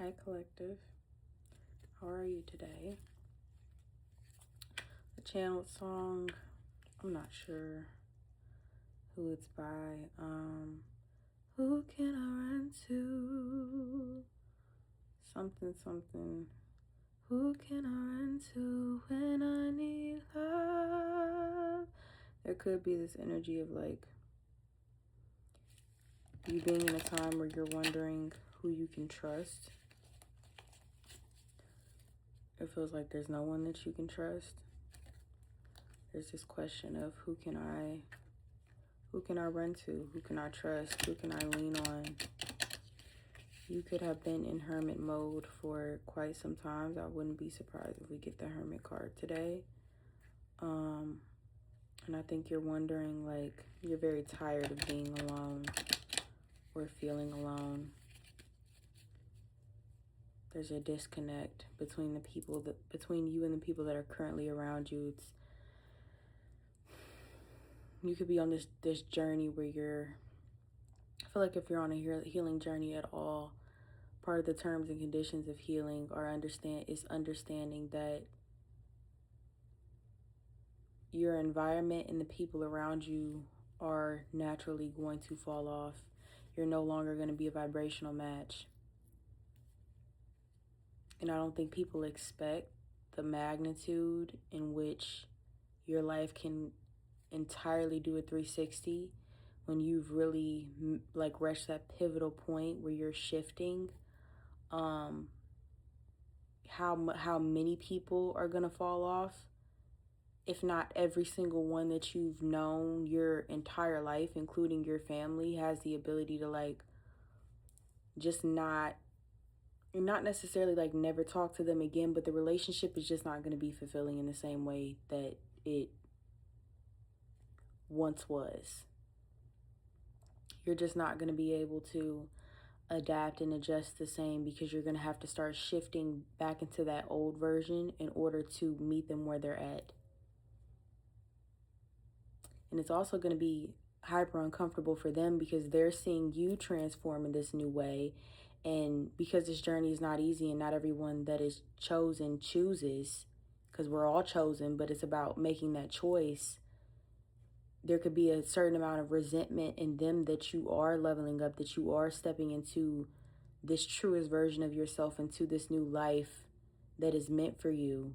Hi, Collective. How are you today? The channeled song, I'm not sure who it's by. Who can I run to? Something. Who can I run to when I need love? There could be this energy of like you being in a time where you're wondering who you can trust. It feels like there's no one that you can trust. There's this question of who can I run to? Who can I trust? Who can I lean on? You could have been in hermit mode for quite some time. I wouldn't be surprised if we get the hermit card today. And I think you're wondering, like, you're very tired of being alone or feeling alone. There's a disconnect between between you and the people that are currently around you. You could be on this journey where I feel like if you're on a healing journey at all, part of the terms and conditions of healing is understanding that your environment and the people around you are naturally going to fall off. You're no longer going to be a vibrational match. And I don't think people expect the magnitude in which your life can entirely do a 360 when you've really like reached that pivotal point where you're shifting. How many people are gonna fall off, if not every single one that you've known your entire life, including your family, has the ability to like just not necessarily like never talk to them again, but the relationship is just not going to be fulfilling in the same way that it once was. You're just not going to be able to adapt and adjust the same because you're going to have to start shifting back into that old version in order to meet them where they're at. And it's also going to be hyper uncomfortable for them because they're seeing you transform in this new way. And because this journey is not easy and not everyone that is chosen chooses, because we're all chosen, but it's about making that choice. There could be a certain amount of resentment in them that you are leveling up, that you are stepping into this truest version of yourself, into this new life that is meant for you.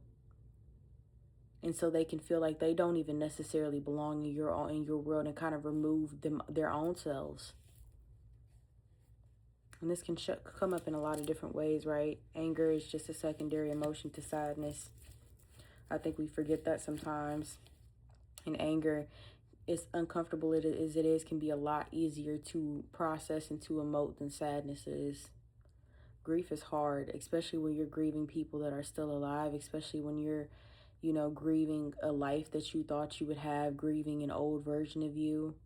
And so they can feel like they don't even necessarily belong in your world and kind of remove their own selves. And this can come up in a lot of different ways, right? Anger is just a secondary emotion to sadness. I think we forget that sometimes. And anger, as uncomfortable as it is, can be a lot easier to process and to emote than sadness is. Grief is hard, especially when you're grieving people that are still alive, especially when you're, grieving a life that you thought you would have, grieving an old version of you.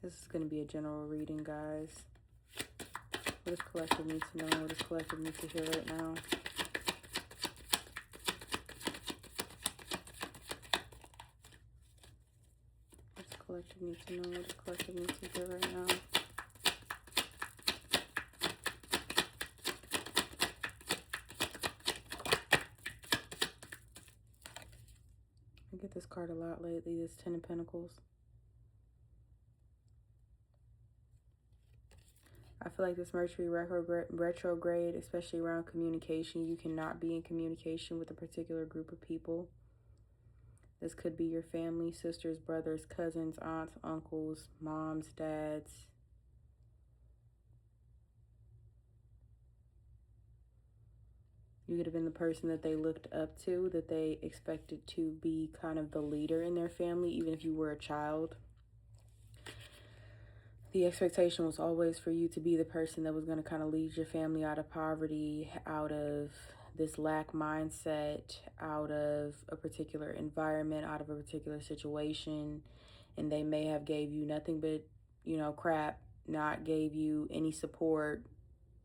This is going to be a general reading, guys. What does collective need to know? What does collective need to hear right now? What does collective need to know? What does collective need to hear right now? I get this card a lot lately, this Ten of Pentacles. I feel like this Mercury retrograde, especially around communication, you cannot be in communication with a particular group of people. This could be your family, sisters, brothers, cousins, aunts, uncles, moms, dads. You could have been the person that they looked up to, that they expected to be kind of the leader in their family, even if you were a child. The expectation was always for you to be the person that was going to kind of lead your family out of poverty, out of this lack mindset, out of a particular environment, out of a particular situation. And they may have gave you nothing but, crap, not gave you any support,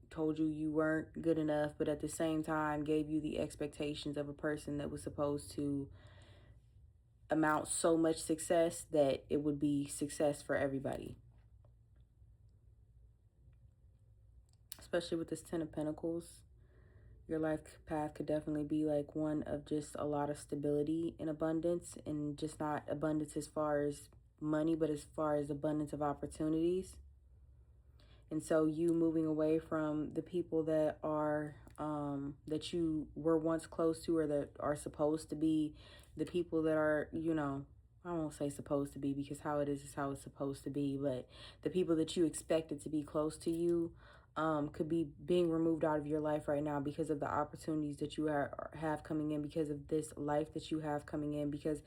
told you weren't good enough, but at the same time gave you the expectations of a person that was supposed to amount so much success that it would be success for everybody. Especially with this Ten of Pentacles. Your life path could definitely be like one of just a lot of stability and abundance, and just not abundance as far as money, but as far as abundance of opportunities. And so you moving away from the people that are that you were once close to, or that are supposed to be the people that are, I won't say supposed to be, because how it is how it's supposed to be, but the people that you expected to be close to you could be being removed out of your life right now because of the opportunities that you have coming in, because of this life that you have coming in, because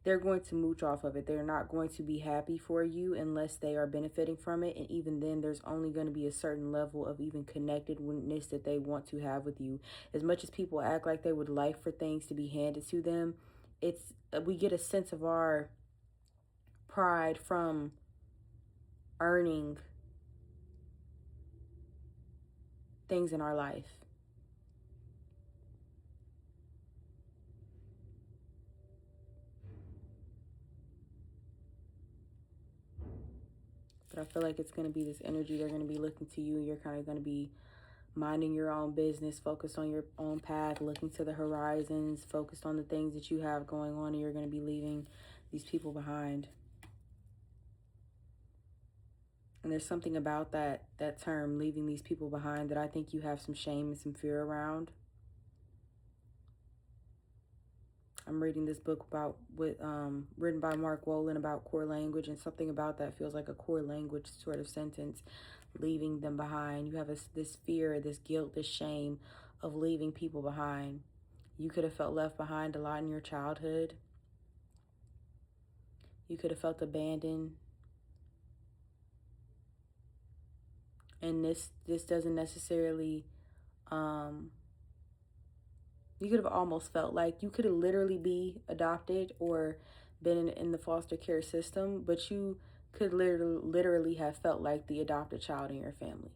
they're going to mooch off of it. They're not going to be happy for you unless they are benefiting from it. And even then, there's only going to be a certain level of even connectedness that they want to have with you. As much as people act like they would like for things to be handed to them, we get a sense of our pride from earning things in our life. But I feel like it's going to be this energy. They're going to be looking to you, and you're kind of going to be minding your own business, focused on your own path, looking to the horizons, focused on the things that you have going on, and you're going to be leaving these people behind. And there's something about that term, leaving these people behind, that I think you have some shame and some fear around. I'm reading this book written by Mark Wolin about core language, and something about that feels like a core language sort of sentence, leaving them behind. You have this fear, this guilt, this shame of leaving people behind. You could have felt left behind a lot in your childhood. You could have felt abandoned. And this doesn't necessarily, you could have almost felt like you could have literally be adopted or been in the foster care system, but you could literally have felt like the adopted child in your family.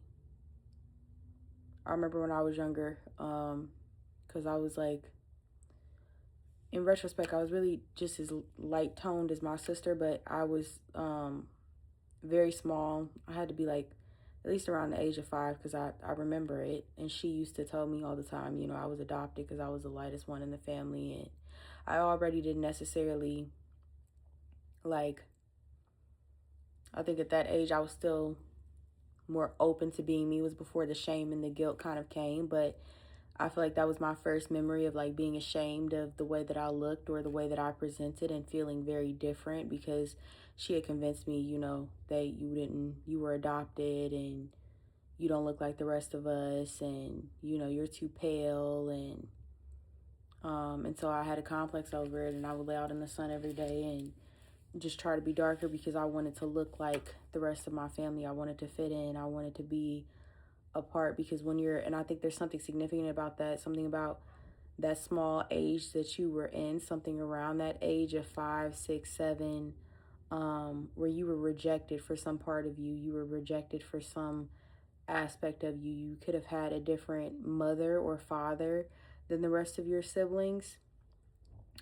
I remember when I was younger, because I was like, in retrospect, I was really just as light toned as my sister, but I was very small. I had to be like at least around the age of 5, because I remember it. And she used to tell me all the time, I was adopted because I was the lightest one in the family. And I already didn't necessarily, like, I think at that age I was still more open to being me. It was before the shame and the guilt kind of came. But I feel like that was my first memory of like being ashamed of the way that I looked or the way that I presented, and feeling very different, because she had convinced me, that you were adopted and you don't look like the rest of us, and you're too pale, and so I had a complex over it, and I would lay out in the sun every day and just try to be darker because I wanted to look like the rest of my family. I wanted to fit in. I wanted to be apart, because and I think there's something significant about that, something about that small age that you were in, something around that age of 5, 6, 7, where you were rejected for some part of you. You were rejected for some aspect of you. You could have had a different mother or father than the rest of your siblings.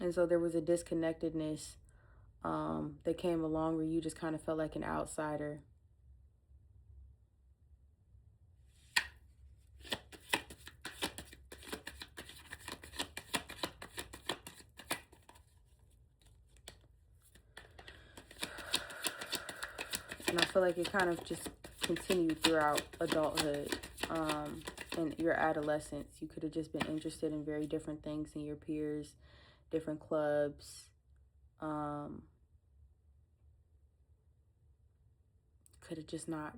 And so there was a disconnectedness that came along, where you just kind of felt like an outsider. And I feel like it kind of just continued throughout adulthood and your adolescence. You could have just been interested in very different things than your peers, different clubs. Could have just not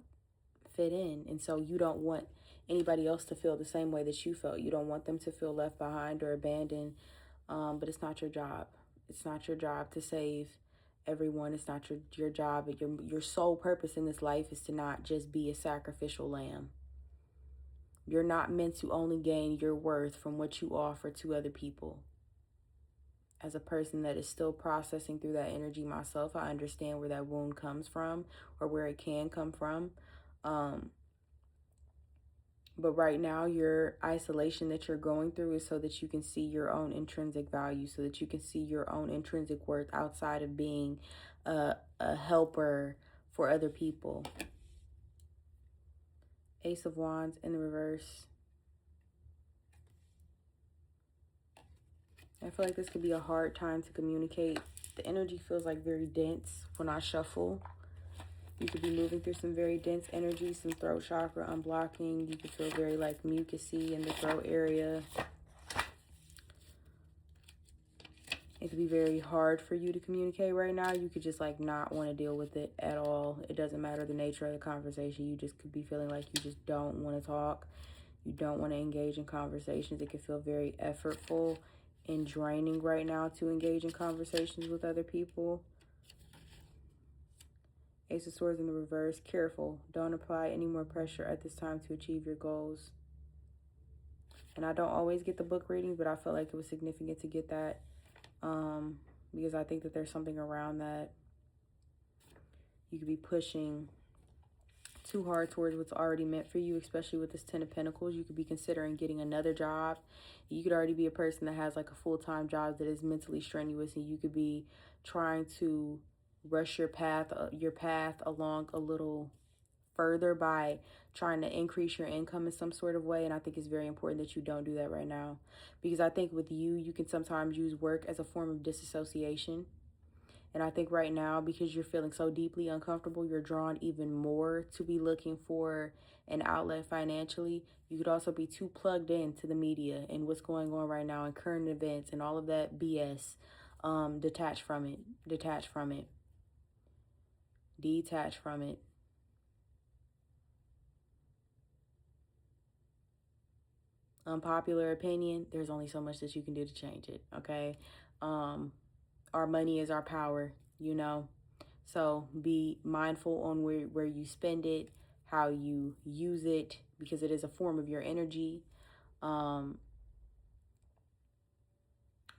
fit in. And so you don't want anybody else to feel the same way that you felt. You don't want them to feel left behind or abandoned. But it's not your job. It's not your job to save everyone. It's not your job. Your sole purpose in this life is to not just be a sacrificial lamb. You're not meant to only gain your worth from what you offer to other people. As a person that is still processing through that energy myself, I understand where that wound comes from, or where it can come from. But right now, your isolation that you're going through is so that you can see your own intrinsic value, so that you can see your own intrinsic worth outside of being a helper for other people. Ace of Wands in the reverse. I feel like this could be a hard time to communicate. The energy feels like very dense when I shuffle. You could be moving through some very dense energy, some throat chakra unblocking. You could feel very like mucusy in the throat area. It could be very hard for you to communicate right now. You could just like not want to deal with it at all. It doesn't matter the nature of the conversation. You just could be feeling like you just don't want to talk. You don't want to engage in conversations. It could feel very effortful and draining right now to engage in conversations with other people. Ace of Swords in the reverse. Careful. Don't apply any more pressure at this time to achieve your goals. And I don't always get the book readings, but I felt like it was significant to get that. Because I think that there's something around that. You could be pushing too hard towards what's already meant for you, especially with this 10 of Pentacles. You could be considering getting another job. You could already be a person that has like a full-time job that is mentally strenuous, and you could be trying to rush your path along a little further by trying to increase your income in some sort of way. And I think it's very important that you don't do that right now, because I think with you can sometimes use work as a form of disassociation. And I think right now, because you're feeling so deeply uncomfortable, you're drawn even more to be looking for an outlet financially. You could also be too plugged into the media and what's going on right now and current events and all of that BS. Detach from it. Detach from it. Detach from it. Unpopular opinion, there's only so much that you can do to change it, okay? Our money is our power, you know? So be mindful on where you spend it, how you use it, because it is a form of your energy. But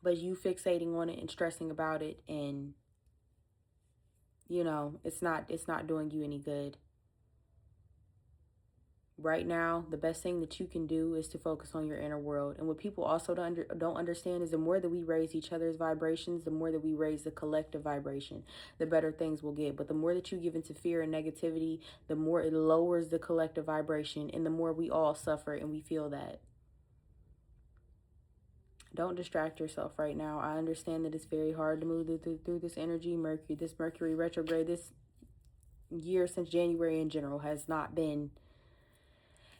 you fixating on it and stressing about it, and you know, it's not doing you any good. Right now, the best thing that you can do is to focus on your inner world. And what people also don't understand is the more that we raise each other's vibrations, the more that we raise the collective vibration, the better things will get. But the more that you give into fear and negativity, the more it lowers the collective vibration, and the more we all suffer, and we feel that. Don't distract yourself right now. I understand that it's very hard to move through this energy. This Mercury retrograde, this year since January in general has not been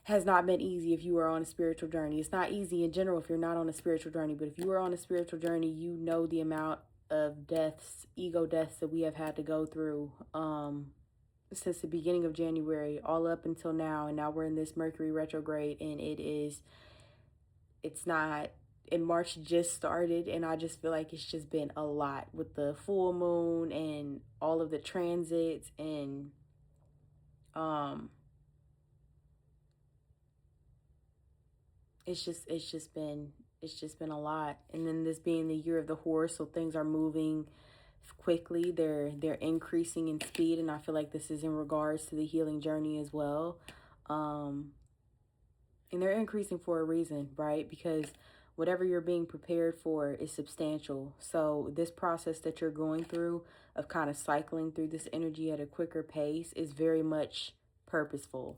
easy if you are on a spiritual journey. It's not easy in general if you're not on a spiritual journey, but if you are on a spiritual journey, you know the amount of deaths, ego deaths that we have had to go through since the beginning of January, all up until now. And now we're in this Mercury retrograde, and March just started, and I just feel like it's just been a lot with the full moon and all of the transits, and it's just been a lot. And then this being the year of the horse, so things are moving quickly. They're increasing in speed, and I feel like this is in regards to the healing journey as well. And they're increasing for a reason, right? Because whatever you're being prepared for is substantial. So this process that you're going through of kind of cycling through this energy at a quicker pace is very much purposeful.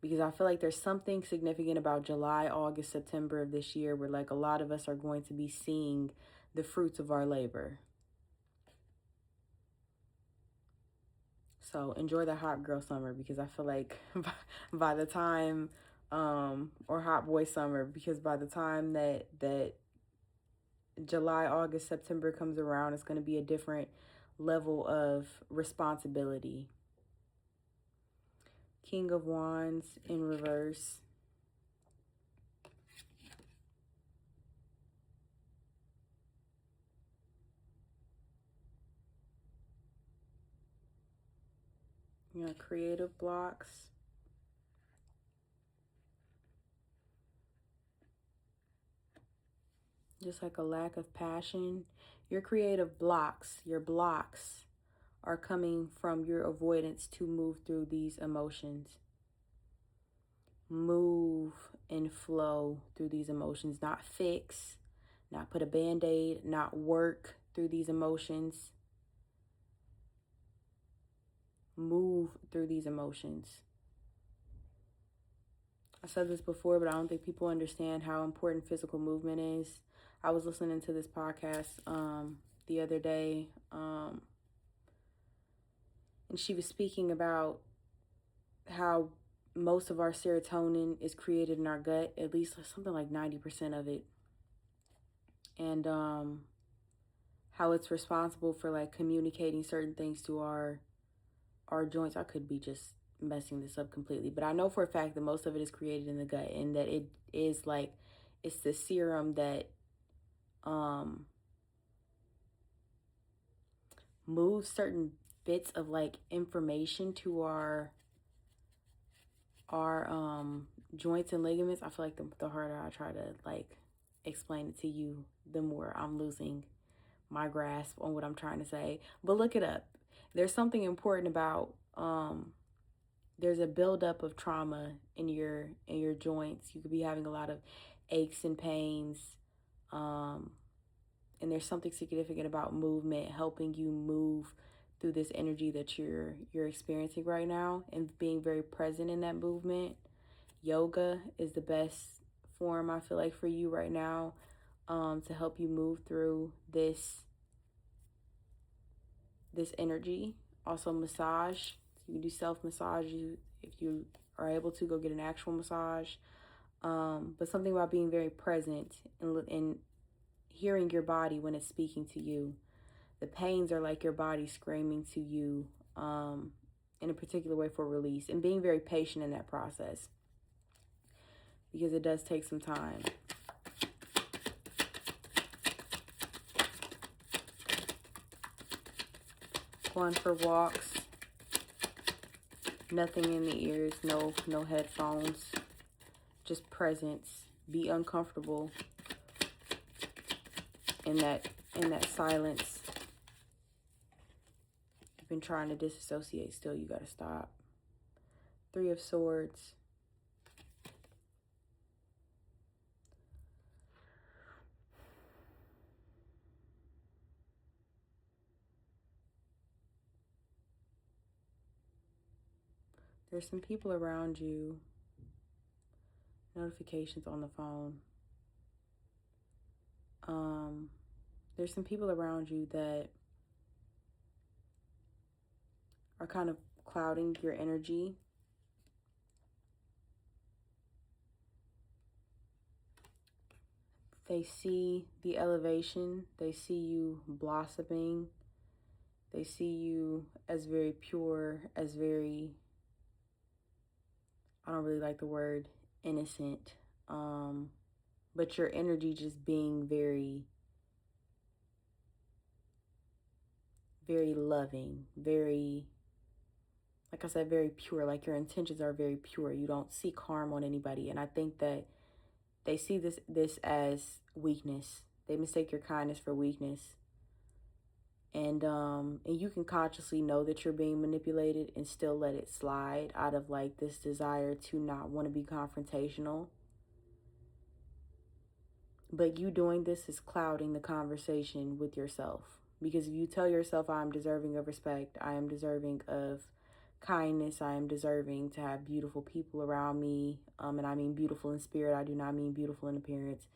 Because I feel like there's something significant about July, August, September of this year where like a lot of us are going to be seeing the fruits of our labor. So enjoy the hot girl summer, because I feel like by the time, or hot boy summer, because by the time that July, August, September comes around, it's going to be a different level of responsibility. King of Wands in reverse. You know, creative blocks. Just like a lack of passion. Your creative blocks, your blocks are coming from your avoidance to move through these emotions. move and flow through these emotions, not fix, not put a band-aid, not work through these emotions. Move through these emotions. I said this before, but I don't think people understand how important physical movement is. I was listening to this podcast the other day, and she was speaking about how most of our serotonin is created in our gut, at least something like 90% of it. And how it's responsible for like communicating certain things to our joints. I could be just messing this up completely, but I know for a fact that most of it is created in the gut, and that it is like, it's the serum that moves certain bits of like information to our joints and ligaments. I feel like the harder I try to like explain it to you, the more I'm losing my grasp on what I'm trying to say. But look it up. There's something important about there's a buildup of trauma in your joints. You could be having a lot of aches and pains, and there's something significant about movement, helping you move through this energy that you're experiencing right now, and being very present in that movement. Yoga is the best form, I feel like, for you right now, to help you move through this energy. Also massage. You can do self-massage. If you are able to, go get an actual massage. But something about being very present and hearing your body when it's speaking to you. The pains are like your body screaming to you in a particular way for release, and being very patient in that process, because it does take some time. Going for walks, nothing in the ears, no headphones, just presence. Be uncomfortable in that silence. You've been trying to disassociate, still you gotta stop. 3 of Swords. There's some people around you. Notifications on the phone. There's some people around you that are kind of clouding your energy. They see the elevation. They see you blossoming. They see you as very pure, as very, I don't really like the word innocent, but your energy just being very, very loving, very, like I said, very pure. Like your intentions are very pure. You don't seek harm on anybody. And I think that they see this as weakness. They mistake your kindness for weakness. And you can consciously know that you're being manipulated and still let it slide out of like this desire to not want to be confrontational. But you doing this is clouding the conversation with yourself. Because if you tell yourself, I am deserving of respect, I am deserving of kindness, I am deserving to have beautiful people around me, and I mean beautiful in spirit, I do not mean beautiful in appearance,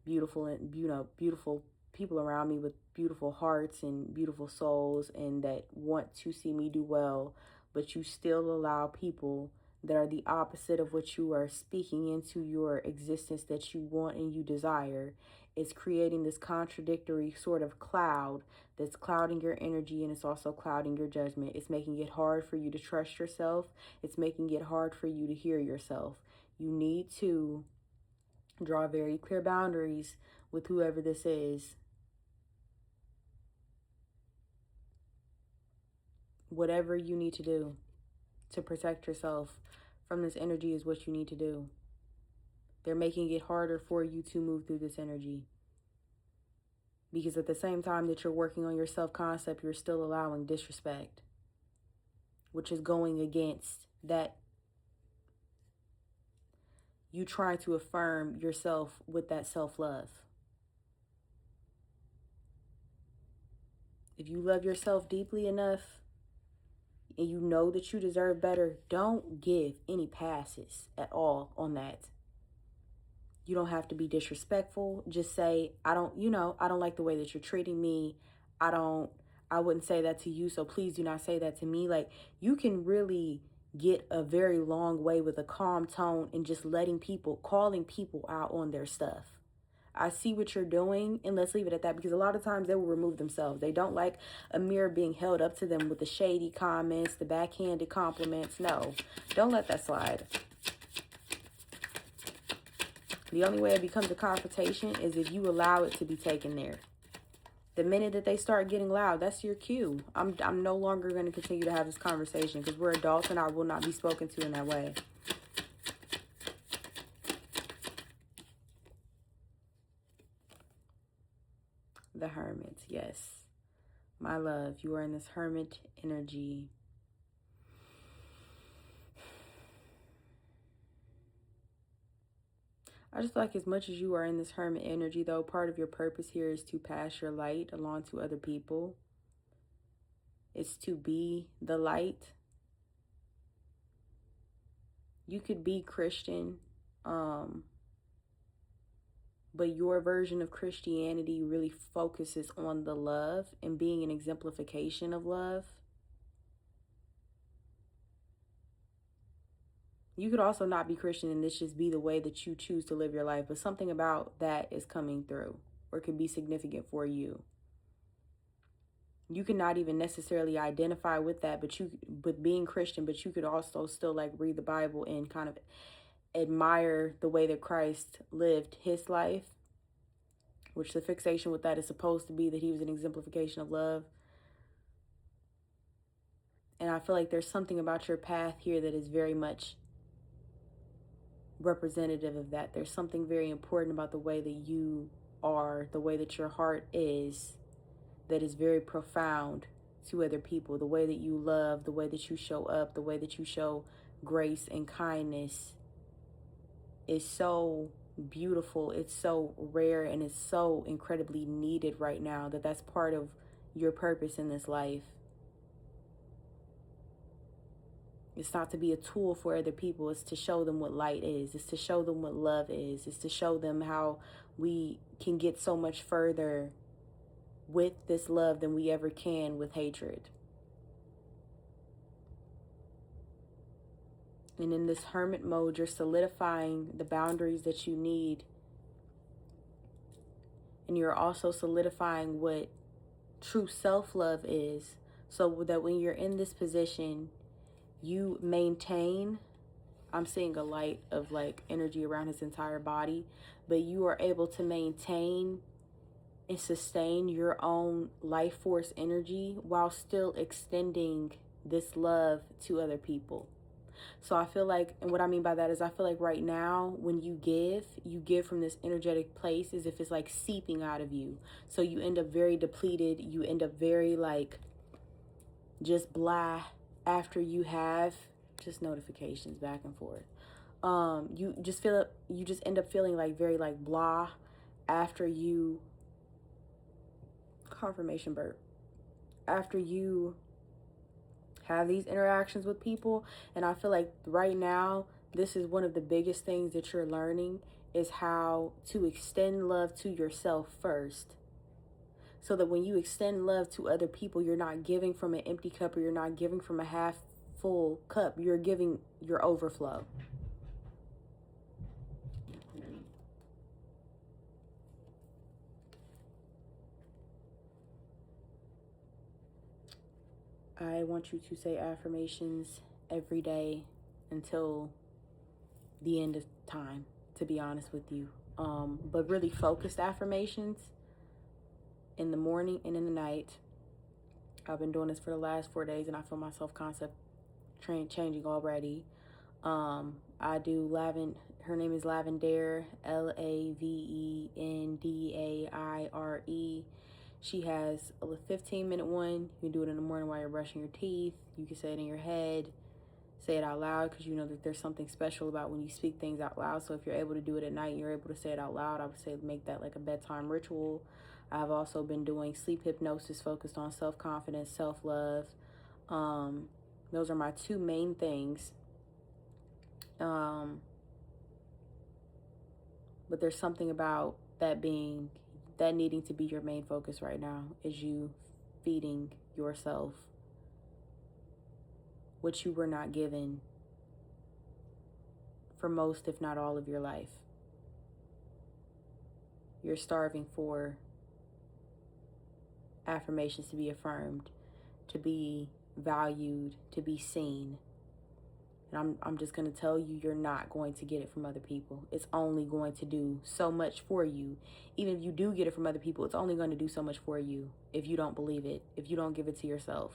beautiful people around me with beautiful hearts and beautiful souls, and that want to see me do well, but you still allow people that are the opposite of what you are speaking into your existence that you want and you desire. It's creating this contradictory sort of cloud that's clouding your energy, and it's also clouding your judgment. It's making it hard for you to trust yourself. It's making it hard for you to hear yourself. You need to draw very clear boundaries with whoever this is. Whatever you need to do to protect yourself from this energy is what you need to do. They're making it harder for you to move through this energy. Because at the same time that you're working on your self-concept, you're still allowing disrespect, which is going against that you trying to affirm yourself with that self-love. If you love yourself deeply enough and you know that you deserve better, don't give any passes at all on that. You don't have to be disrespectful. Just say, I don't like the way that you're treating me. I wouldn't say that to you, so please do not say that to me. Like, you can really get a very long way with a calm tone and just calling people out on their stuff. I see what you're doing, and let's leave it at that, because a lot of times they will remove themselves. They don't like a mirror being held up to them with the shady comments, the backhanded compliments. No, don't let that slide. The only way it becomes a confrontation is if you allow it to be taken there. The minute that they start getting loud, that's your cue. I'm no longer going to continue to have this conversation, because we're adults and I will not be spoken to in that way. The Hermit, yes. My love, you are in this Hermit energy. I just feel like as much as you are in this Hermit energy, though, part of your purpose here is to pass your light along to other people. It's to be the light. You could be Christian, but your version of Christianity really focuses on the love and being an exemplification of love. You could also not be Christian and this just be the way that you choose to live your life, but something about that is coming through or could be significant for you. You could not even necessarily identify with that, but being Christian, but you could also still like read the Bible and kind of admire the way that Christ lived his life, which the fixation with that is supposed to be that he was an exemplification of love. And I feel like there's something about your path here that is very much representative of that. There's something very important about the way that you are, the way that your heart is, that is very profound to other people. The way that you love, the way that you show up, the way that you show grace and kindness is so beautiful. It's so rare and it's so incredibly needed right now that's part of your purpose in this life. It's not to be a tool for other people. It's to show them what light is. It's to show them what love is. It's to show them how we can get so much further with this love than we ever can with hatred. And in this Hermit mode, you're solidifying the boundaries that you need. And you're also solidifying what true self-love is, so that when you're in this position, you maintain, I'm seeing a light of like energy around his entire body, but you are able to maintain and sustain your own life force energy while still extending this love to other people. So I feel like, and what I mean by that is I feel like right now when you give from this energetic place as if it's like seeping out of you. So you end up very depleted. You end up very like just blah after you have just notifications back and forth. You just end up feeling like very like blah after you, confirmation burp, after you have these interactions with people. And I feel like right now, this is one of the biggest things that you're learning, is how to extend love to yourself first. So that when you extend love to other people, you're not giving from an empty cup, or you're not giving from a half full cup. You're giving your overflow. I want you to say affirmations every day until the end of time, to be honest with you. But really focused affirmations in the morning and in the night. I've been doing this for the last 4 days and I feel my self-concept changing already. I do her name is Lavendaire, Lavendaire. She has a 15-minute one. You can do it in the morning while you're brushing your teeth. You can say it in your head. say it out loud, because you know that there's something special about when you speak things out loud. So if you're able to do it at night and you're able to say it out loud, I would say make that like a bedtime ritual. I've also been doing sleep hypnosis focused on self-confidence, self-love. Those are my two main things. But there's something about that needing to be your main focus right now, is you feeding yourself what you were not given for most, if not all, of your life. You're starving for affirmations to be affirmed, to be valued, to be seen. And I'm just going to tell you, you're not going to get it from other people. It's only going to do so much for you. Even if you do get it from other people, it's only going to do so much for you if you don't believe it, if you don't give it to yourself.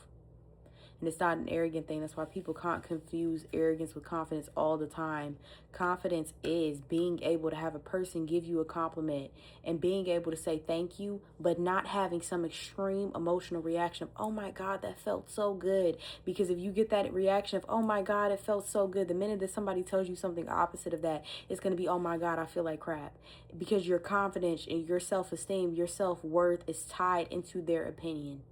And it's not an arrogant thing. That's why people can't confuse arrogance with confidence all the time. Confidence is being able to have a person give you a compliment and being able to say thank you, but not having some extreme emotional reaction of, oh my God, that felt so good. Because if you get that reaction of, oh my God, it felt so good, the minute that somebody tells you something opposite of that, it's going to be, oh my God, I feel like crap. Because your confidence and your self-esteem, your self-worth is tied into their opinion.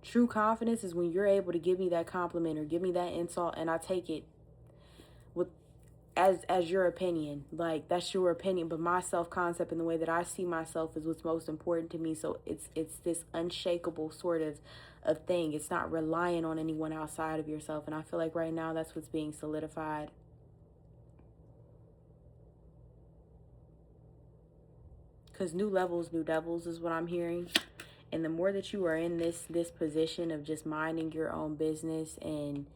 True confidence is when you're able to give me that compliment or give me that insult and I take it with as your opinion. Like, that's your opinion, but my self-concept and the way that I see myself is what's most important to me. So it's this unshakable sort of thing. It's not relying on anyone outside of yourself. And I feel like right now that's what's being solidified. Because new levels, new devils is what I'm hearing. And the more that you are in this position of just minding your own business and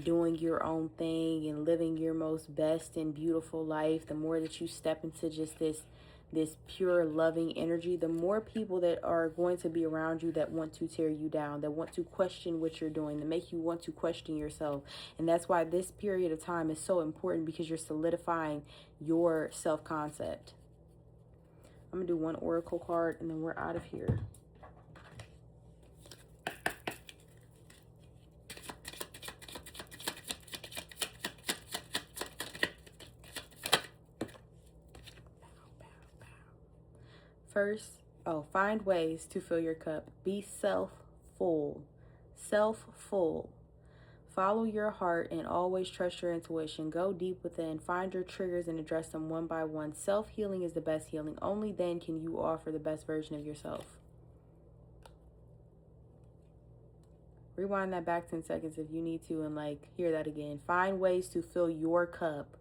doing your own thing and living your most best and beautiful life, the more that you step into just this pure loving energy, the more people that are going to be around you that want to tear you down, that want to question what you're doing, that make you want to question yourself. And that's why this period of time is so important, because you're solidifying your self-concept. I'm gonna do one oracle card and then we're out of here. First, find ways to fill your cup. Be self-full. Self-full. Follow your heart and always trust your intuition. Go deep within. Find your triggers and address them one by one. Self-healing is the best healing. Only then can you offer the best version of yourself. Rewind that back 10 seconds if you need to and hear that again. Find ways to fill your cup.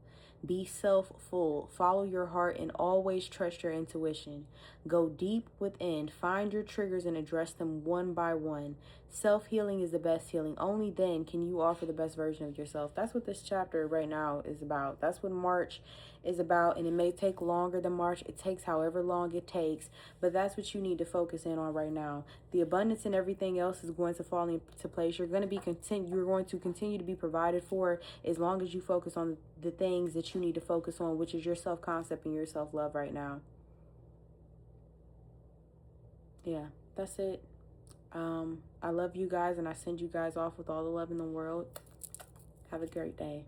Be self-full. Follow your heart and always trust your intuition. Go deep within. Find your triggers and address them one by one. Self-healing is the best healing. Only then can you offer the best version of yourself. That's what this chapter right now is about. That's what March is about. And it may take longer than March. It takes however long it takes. But that's what you need to focus in on right now. The abundance and everything else is going to fall into place. You're going to continue to be provided for as long as you focus on the things that you need to focus on, which is your self-concept and your self-love right now. Yeah, that's it. I love you guys, and I send you guys off with all the love in the world. Have a great day.